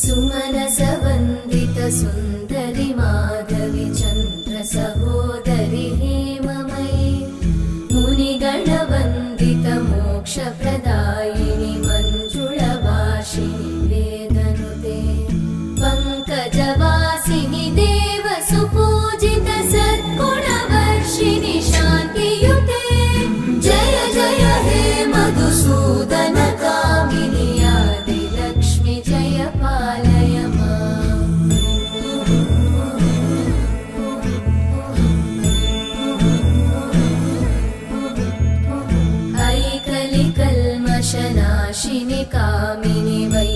सुमनसवन्दित सुन्दरि माधवि चन्द्र सहोदरि हेममयि मुनिगणवन्दित मोक्षप्रदायिनि मञ्जुळभाषिणि वेदनुते पङ्कजवासिनि देवसुपूजित सद्गुणवर्षिणि शान्तियुते जय जय हे मधुसूदन कामिनि आदिलक्ष्मि जय पालय माम्। ऐकलिकल्मषनाशिनि कामिनि वै